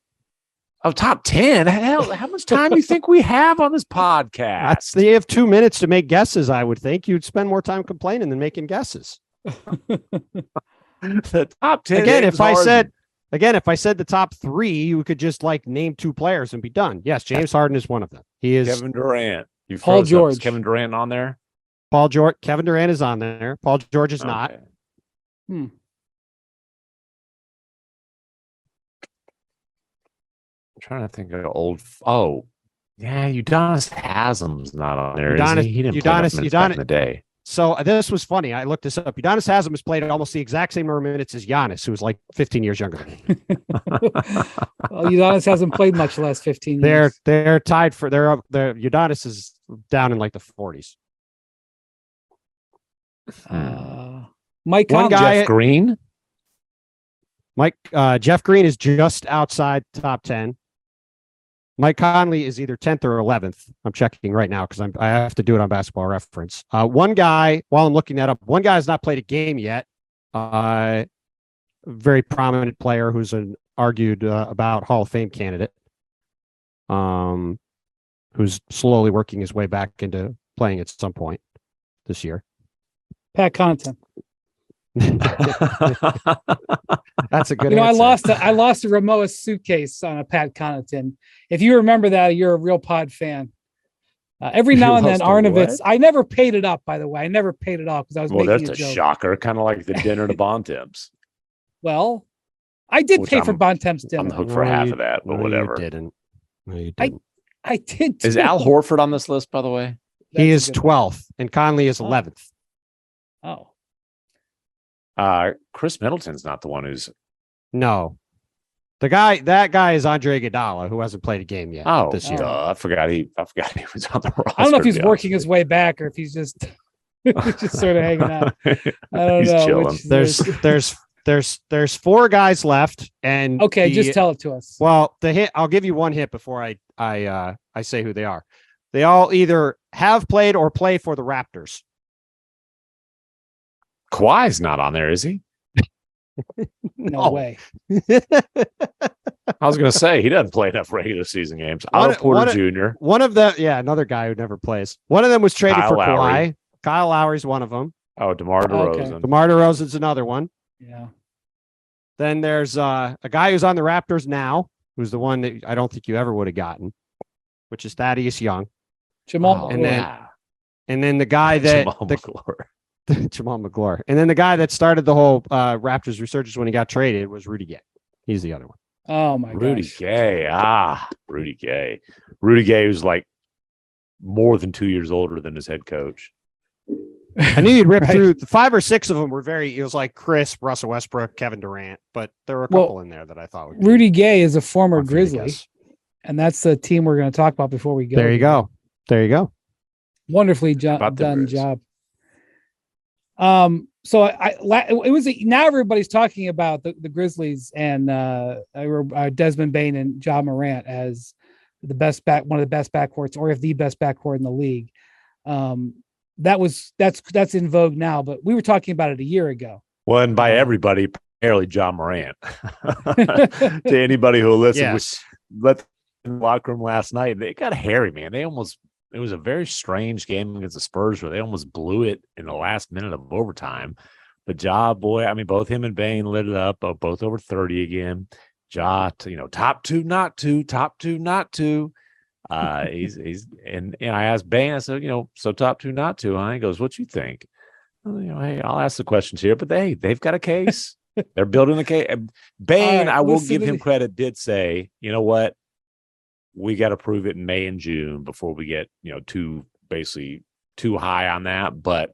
Oh, top 10? Hell, how much time do you think we have on this podcast? You have 2 minutes to make guesses, I would think. You'd spend more time complaining than making guesses. The top 10. Again, if I said the top 3, you could just name 2 players and be done. Yes, James Harden is one of them. He is Kevin Durant. Paul George. Is Kevin Durant on there? Kevin Durant is on there. Paul George is not. I'm trying to think of old. Oh, yeah, Udonis Haslam's not on there. He didn't play minutes back in the day. So this was funny. I looked this up. Udonis Haslam has played almost the exact same number of minutes as Giannis, who was 15 years younger than him. Well, Udonis hasn't played much the last 15 years. They're tied for Udonis is down in the 40s. Mike Conley. Jeff Green. Jeff Green is just outside top 10. Mike Conley is either 10th or 11th. I'm checking right now because I have to do it on Basketball Reference. One guy, while I'm looking that up, one guy has not played a game yet. Very prominent player who's an argued about Hall of Fame candidate. Who's slowly working his way back into playing at some point this year. Pat Connaughton. That's a good answer. I lost a Ramoa suitcase on a Pat Connaughton. If you remember that, you're a real pod fan. Every now and then, Arnovitz. I never paid it up, by the way. I never paid it off because I was making a joke. That's a shocker, kind of like the dinner to Bontemps. Well, I did pay for Bontemps dinner. I'm the hook for half of that, but whatever. You didn't. No, you didn't. I did. Is Al Horford on this list, by the way? He is 12th, and Conley is 11th. Oh. Chris Middleton's not the one who's. No. That guy is Andre Iguodala, who hasn't played a game yet this year. I forgot he was on the roster. I don't know if he's working his way back or if he's just sort of hanging out. I don't know. There's 4 guys left, and just tell it to us. Well, the hint, I'll give you one hint before I say who they are. They all either have played or play for the Raptors. Kawhi's not on there, is he? No way. I was going to say he doesn't play enough regular season games. Otto Porter Jr. One of them, another guy who never plays. One of them was traded for Kawhi. Kyle Lowry's one of them. Oh, DeMar DeRozan. Okay. DeMar DeRozan's another one. Yeah. Then there's a guy who's on the Raptors now, who's the one that I don't think you ever would have gotten, which is Thaddeus Young. Jamal. And then the guy that Jamal McGlure. And then the guy that started the whole Raptors resurgence when he got traded was Rudy Gay. He's the other one. Oh my god. Rudy Gay. Rudy Gay. Rudy Gay was more than 2 years older than his head coach. I knew you'd rip through 5 or 6 of them were it was like Chris, Russell Westbrook, Kevin Durant, but there were a couple in there that I thought would be Rudy Gay is a former Grizzly, and that's the team we're going to talk about before we go. There you go. Wonderfully done job. So it was now everybody's talking about the Grizzlies and Desmond Bane and Ja Morant as one of the best backcourts, or if the best backcourt in the league. That's in vogue now, but we were talking about it a year ago. Well, and by everybody, primarily Ja Morant. To anybody who listened, let in the locker room last night, they got hairy, man. It was a very strange game against the Spurs where they almost blew it in the last minute of overtime. But Ja, boy, I mean, both him and Bane lit it up, both over 30 again. top two, not two, top two, not two. He's and I asked Bane, I said, so top two, not two, huh? He goes, what you think? Well, hey, I'll ask the questions here, but they've got a case. They're building the case. Bane, I will give him credit, did say, you know what? We got to prove it in May and June before we get, too high on that. But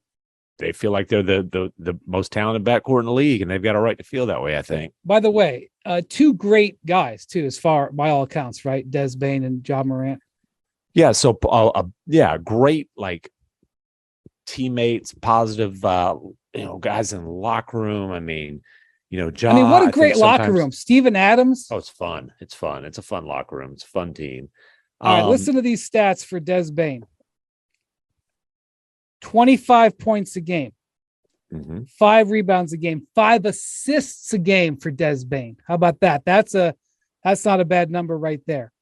they feel like they're the most talented backcourt in the league, and they've got a right to feel that way, I think. By the way, two great guys too, as far by all accounts, right? Des Bane and Ja Morant. Yeah. So, great, like teammates, positive, guys in the locker room. I mean, what a great locker room. Steven Adams. Oh, it's fun. It's fun. It's a fun locker room. It's a fun team. All right, listen to these stats for Des Bane. 25 points a game, 5 rebounds a game, 5 assists a game for Des Bane. How about that? That's not a bad number right there.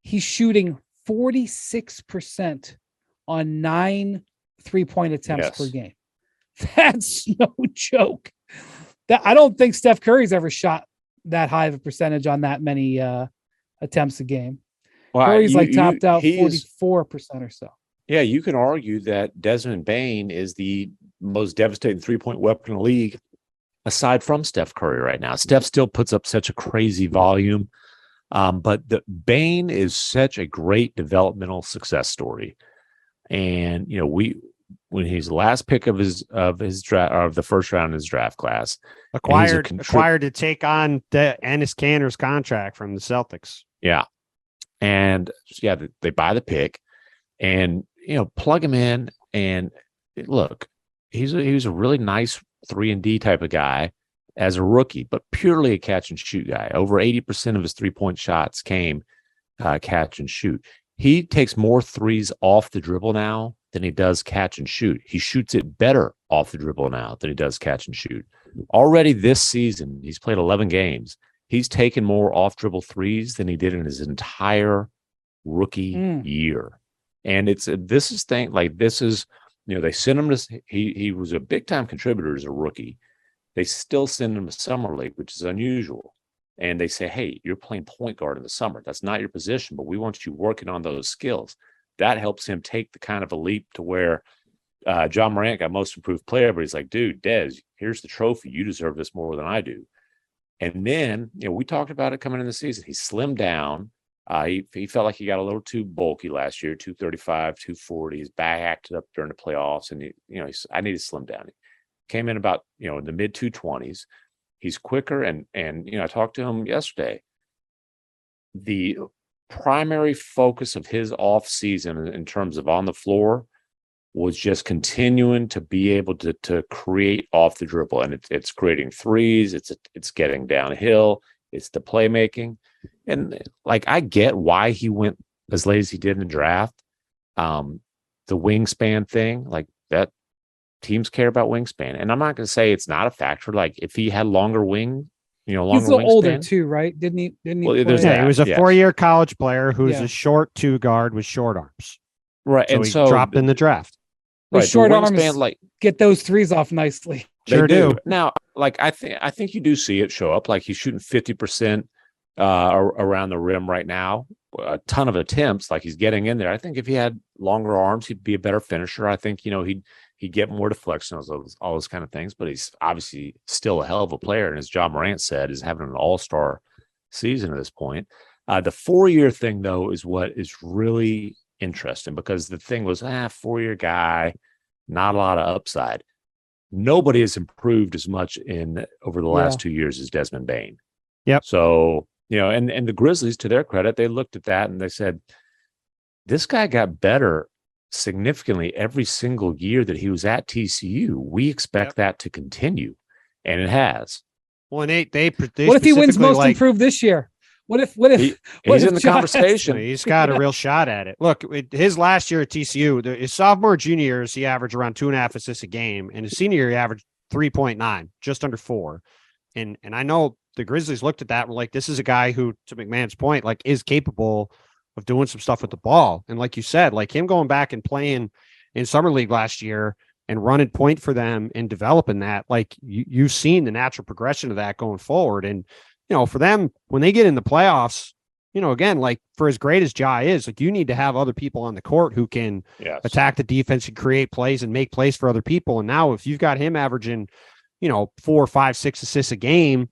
He's shooting 46% on 9 3-point attempts per game. That's no joke. I don't think Steph Curry's ever shot that high of a percentage on that many attempts a game. Well, Curry's topped out 44% or so. Yeah, you can argue that Desmond Bane is the most devastating 3-point weapon in the league, aside from Steph Curry right now. Steph still puts up such a crazy volume, but Bane is such a great developmental success story. And when he's the last pick of his draft, of the first round in his draft class, acquired to take on Enes Kanter's contract from the Celtics. Yeah, and they buy the pick, and plug him in. And look, he was a really nice 3-and-D type of guy as a rookie, but purely a catch and shoot guy. Over 80% of his 3-point shots came catch and shoot. He takes more threes off the dribble now than he does catch and shoot. He shoots it better off the dribble now than he does catch and shoot. Already this season, he's played 11 games. He's taken more off dribble threes than he did in his entire rookie year. And they sent him to, he was a big time contributor as a rookie. They still send him to summer league, which is unusual. And they say, hey, you're playing point guard in the summer. That's not your position, but we want you working on those skills. That helps him take the kind of a leap to where Ja Morant got most improved player, but he's like, dude, Des, here's the trophy. You deserve this more than I do. And then, we talked about it coming in the season. He slimmed down. He felt like he got a little too bulky last year, 235, 240. His back acted up during the playoffs, and I need to slim down. He came in about in the mid 220s. He's quicker, and I talked to him yesterday. The primary focus of his off season in terms of on the floor was just continuing to be able to create off the dribble, and it's creating threes. It's getting downhill. It's the playmaking. And I get why he went as late as he did in the draft. The wingspan thing, that teams care about wingspan. And I'm not going to say it's not a factor. If he had longer longer he's a little older too, right? Didn't he? Well, he was a 4-year college player who's a short 2 guard with short arms. Right. So he dropped in the draft. Right. Short arms get those threes off nicely. Sure do. Now, I think you do see it show up. He's shooting 50% around the rim right now. A ton of attempts. He's getting in there. I think if he had longer arms, he'd be a better finisher. I think he'd get more deflection, all those kind of things. But he's obviously still a hell of a player, and as John Morant said, is having an all-star season at this point. The 4-year thing, though, is what is really interesting, because the thing was, 4-year guy, not a lot of upside. Nobody has improved as much over the last 2 years as Desmond Bane. Yep. So, and the Grizzlies, to their credit, they looked at that and they said, this guy got better significantly every single year that he was at TCU. We expect that to continue, and it has. Well, and they what if he wins most improved this year? What if he's in the conversation? He's got a real shot at it. Look, his last year at TCU, his sophomore, junior years, he averaged around 2.5 assists a game, and his senior year, he averaged 3.9, just under 4. And I know the Grizzlies looked at that and were like, this is a guy who, to MacMahon's point, is capable of doing some stuff with the ball. And like you said, him going back and playing in summer league last year and running point for them and developing that, you've seen the natural progression of that going forward. And for them, when they get in the playoffs, again, like for as great as Ja is, like you need to have other people on the court who can attack the defense and create plays and make plays for other people. And now if you've got him averaging, 4, 5, 6 assists a game,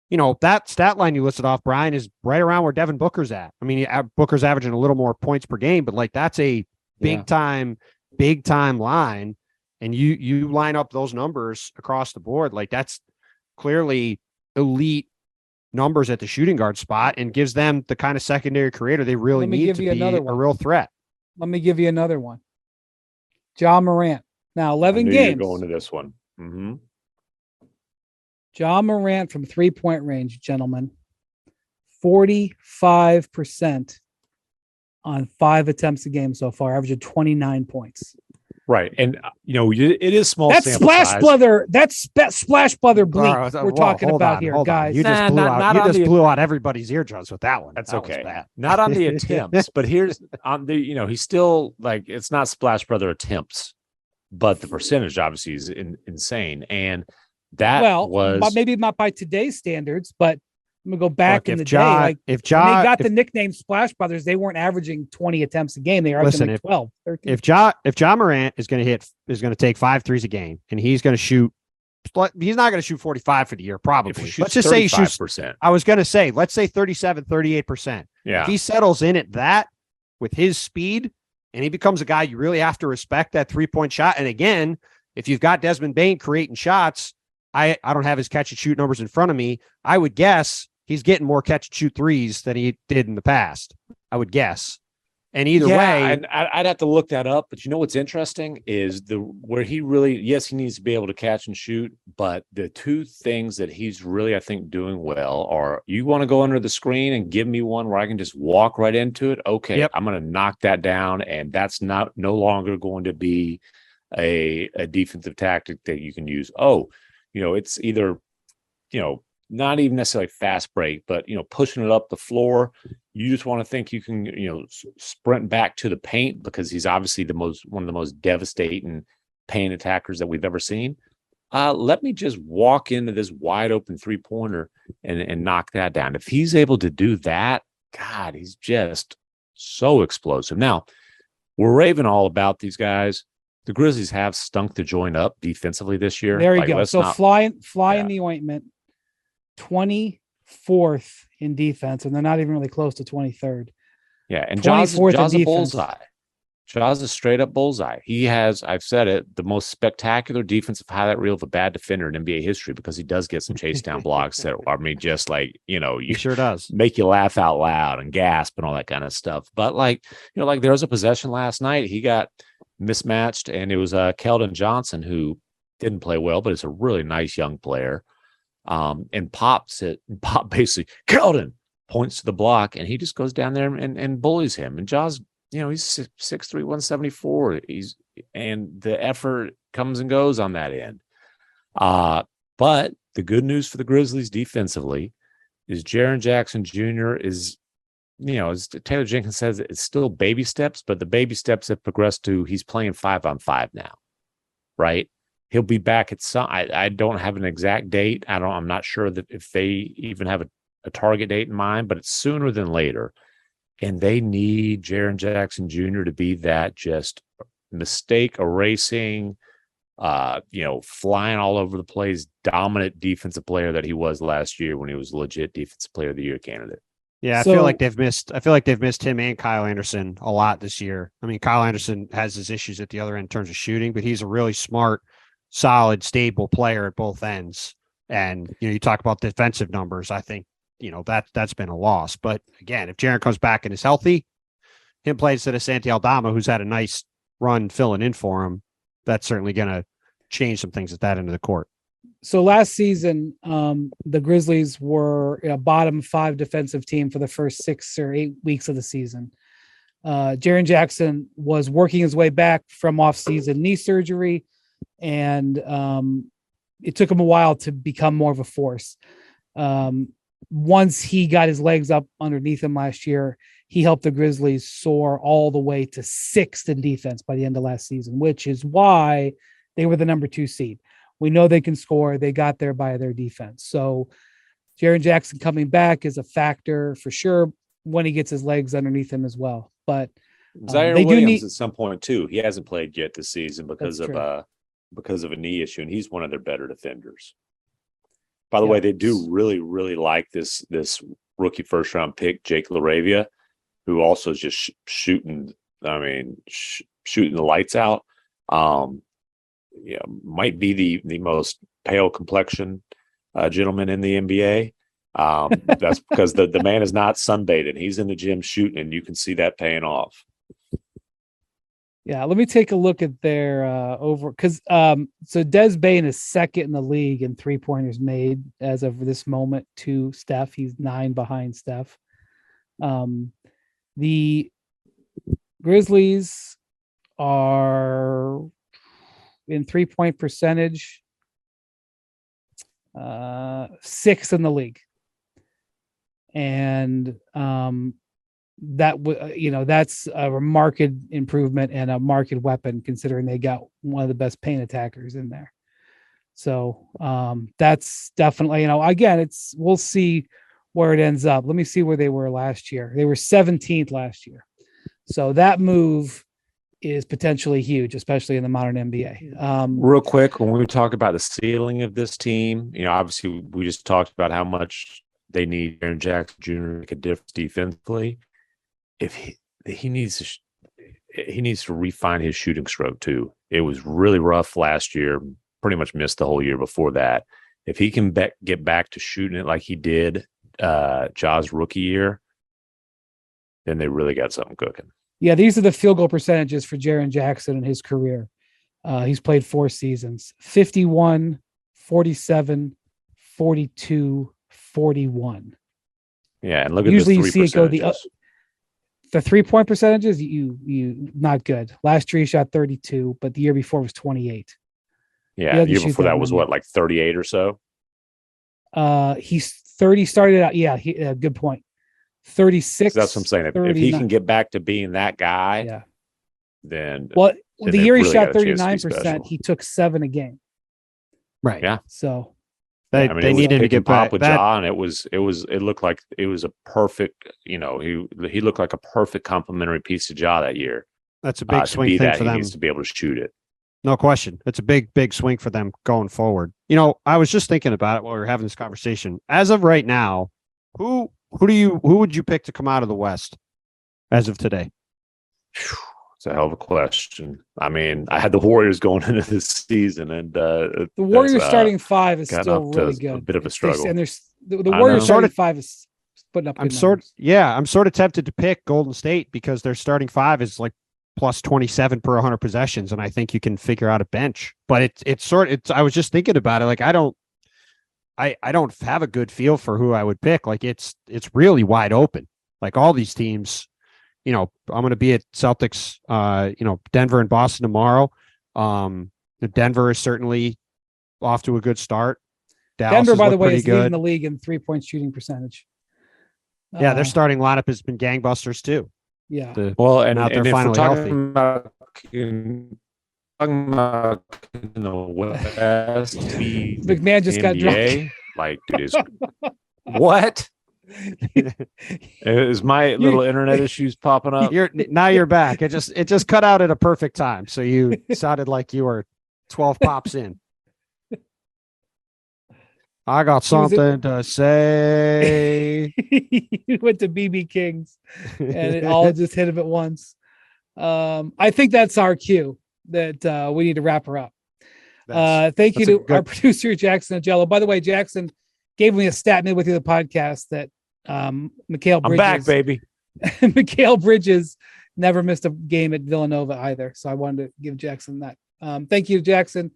that stat line you listed off, Brian, is right around where Devin Booker's at. I mean, Booker's averaging a little more points per game, but like that's a big time line. And you line up those numbers across the board. Like that's clearly elite numbers at the shooting guard spot and gives them the kind of secondary creator they really need to be a real threat. Let me give you another one. Ja Morant. Now 11 games. You're going to this one. Mm-hmm. Ja Morant from 3-point range, gentlemen. 45% on 5 attempts a game so far, averaging 29 points. Right. And, it is small. That's splash size. blether. That's splash blether bleep we're talking about here, guys. You just blew out everybody's eardrums with that one. That's okay. Not on the attempts, but here's on the, he's still like, it's not splash brother attempts, but the percentage obviously is insane. And that was maybe not by today's standards, but I'm gonna go back in the day. Like when they got the nickname Splash Brothers, they weren't averaging 20 attempts a game. They were averaging like 12, 13. If Ja Morant is going to take 5 threes a game, and he's going to shoot, he's not going to shoot 45 for the year, probably. Let's just say he shoots. I was going to say, let's say 37, 38%. Yeah. If he settles in at that with his speed, and he becomes a guy you really have to respect that 3-point shot. And again, if you've got Desmond Bane creating shots, I don't have his catch and shoot numbers in front of me. I would guess he's getting more catch and shoot threes than he did in the past. I would guess. And either way, and I'd have to look that up. But what's interesting is where he really, yes, he needs to be able to catch and shoot. But the two things that he's really, I think, doing well are, you want to go under the screen and give me one where I can just walk right into it. Okay, I'm going to knock that down, and that's no longer going to be a defensive tactic that you can use. It's either, not even necessarily fast break, but, pushing it up the floor. You just want to think you can, sprint back to the paint, because he's obviously one of the most devastating paint attackers that we've ever seen. Let me just walk into this wide open 3-pointer and knock that down. If he's able to do that, God, he's just so explosive. Now, we're raving all about these guys. The Grizzlies have stunk the joint up defensively this year. There you go. So fly in the ointment. 24th in defense, and they're not even really close to 23rd. Yeah, and Ja's a bullseye. Ja's a straight up bullseye. He has, I've said it, the most spectacular defensive highlight reel of a bad defender in NBA history, because he does get some chase down blocks that just like, he sure does make you laugh out loud and gasp and all that kind of stuff. But like there was a possession last night. He got mismatched, and it was Keldon Johnson, who didn't play well, but is a really nice young player. And Pop basically, Keldon points to the block, and he just goes down there and bullies him. And Ja's, he's 6'3", 174. And the effort comes and goes on that end. But the good news for the Grizzlies defensively is Jaren Jackson Jr. is, as Taylor Jenkins says, it's still baby steps, but the baby steps have progressed to he's playing 5-on-5 now, right? He'll be back at some. I don't have an exact date. I'm not sure that if they even have a target date in mind, but it's sooner than later. And they need Jaren Jackson Jr. to be that just mistake erasing, flying all over the place, dominant defensive player that he was last year when he was a legit defensive player of the year candidate. Yeah, I feel like they've missed him and Kyle Anderson a lot this year. I mean, Kyle Anderson has his issues at the other end in terms of shooting, but he's a really smart, solid, stable player at both ends. And, you talk about defensive numbers. I think, that's been a loss. But again, if Jaren comes back and is healthy, him playing instead of Santi Aldama, who's had a nice run filling in for him, that's certainly going to change some things at that end of the court. So last season, the Grizzlies were a bottom 5 defensive team for the first 6 or 8 weeks of the season. Jaren Jackson was working his way back from off-season knee surgery, and it took him a while to become more of a force. Once he got his legs up underneath him last year, he helped the Grizzlies soar all the way to 6th in defense by the end of last season, which is why they were the number 2 seed. We know they can score. They got there by their defense. So Jaren Jackson coming back is a factor for sure when he gets his legs underneath him as well. But Zaire they do Williams need at some point too. He hasn't played yet this season because That's of a knee issue, and he's one of their better defenders. By the Yeah. way, they do really, really like this rookie first round pick, Jake LaRavia, who also is just shooting. I mean, shooting the lights out. Might be the most pale complexion gentleman in the NBA. That's because the man is not sunbathing. He's in the gym shooting, and you can see that paying off. Yeah, let me take a look at their over because so Des Bain is second in the league in 3-pointers made as of this moment to Steph. He's 9 behind Steph. The Grizzlies are in 3-point percentage 6th in the league, and that's a remarked improvement and a marked weapon considering they got one of the best paint attackers in there. So that's definitely, again, we'll see where it ends up. Let me see where they were last year. They were 17th last year. So that move is potentially huge, especially in the modern NBA. Real quick, when we talk about the ceiling of this team, obviously we just talked about how much they need Jaren Jackson Jr. to make a difference defensively. If he needs to refine his shooting stroke too. It was really rough last year. Pretty much missed the whole year before that. If he can get back to shooting it like he did Ja's rookie year, then they really got something cooking. Yeah, these are the field goal percentages for Jaren Jackson in his career. He's played 4 seasons: 51, 47, 42, 41. Yeah, and look at usually the you see it go the 3-point percentages. You not good. Last year he shot 32, but the year before was 28. Yeah, the year before that was what, like 38 or so? He's 30. Started out. Yeah, good point. 36. So that's what I'm saying. If he can get back to being that guy, then the year he shot 39%, he took 7 a game. Right. Yeah. So they needed to get back with Ja, and it looked like it was a perfect. He looked like a perfect complementary piece to Ja that year. That's a big swing thing for them. He needs to be able to shoot it. No question. It's a big swing for them going forward. I was just thinking about it while we were having this conversation. As of right now, who would you pick to come out of the West as of today? It's a hell of a question. I mean, I had the Warriors going into this season, and the Warriors starting 5 is still really good. A bit of a struggle. And there's the Warriors starting 5 is putting up. I'm sort of tempted to pick Golden State because their starting 5 is like plus 27 per 100 possessions, and I think you can figure out a bench. But I was just thinking about it. Like I don't have a good feel for who I would pick. Like it's really wide open. Like all these teams, I'm going to be at Celtics, Denver and Boston tomorrow. Denver is certainly off to a good start. Dallas Denver, by the way, is good. leading the league in 3-point shooting percentage. Yeah, their starting lineup has been gangbusters too. Yeah. And if finally we're healthy. talking about in the West, MacMahon just got drunk. Like, dude, what? Is my little internet issues popping up? You're back. It just cut out at a perfect time. So you sounded like you were 12 pops in. I got something to say. He went to BB King's and it all just hit him at once. I think that's our cue that we need to wrap her up. Thank you to our producer, Jackson Agello. By the way, Jackson gave me a stat mid with you the podcast that Mikal Bridges. I'm back, baby. Mikal Bridges never missed a game at Villanova either. So I wanted to give Jackson that. Thank you, Jackson.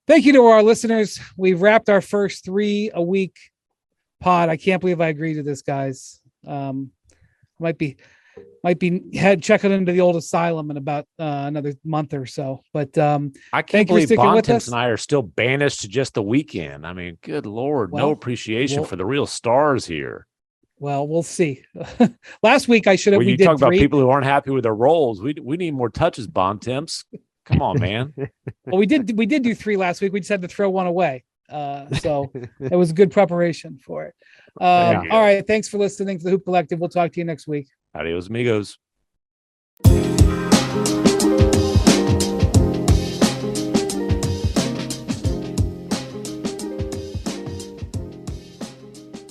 Thank you to our listeners. We've wrapped our first 3-a-week pod. I can't believe I agreed to this, guys. Might be checking into the old asylum in about another month or so. But I can't believe Bontemps and I are still banished to just the weekend. I mean, good Lord, no appreciation for the real stars here. Well, we'll see. Last week I should have. When you talk about people who aren't happy with their roles, we need more touches, Bontemps. Come on, man. Well, we did do 3 last week. We just had to throw one away. So it was good preparation for it. All right. Thanks for listening to the Hoop Collective. We'll talk to you next week. Adios, amigos.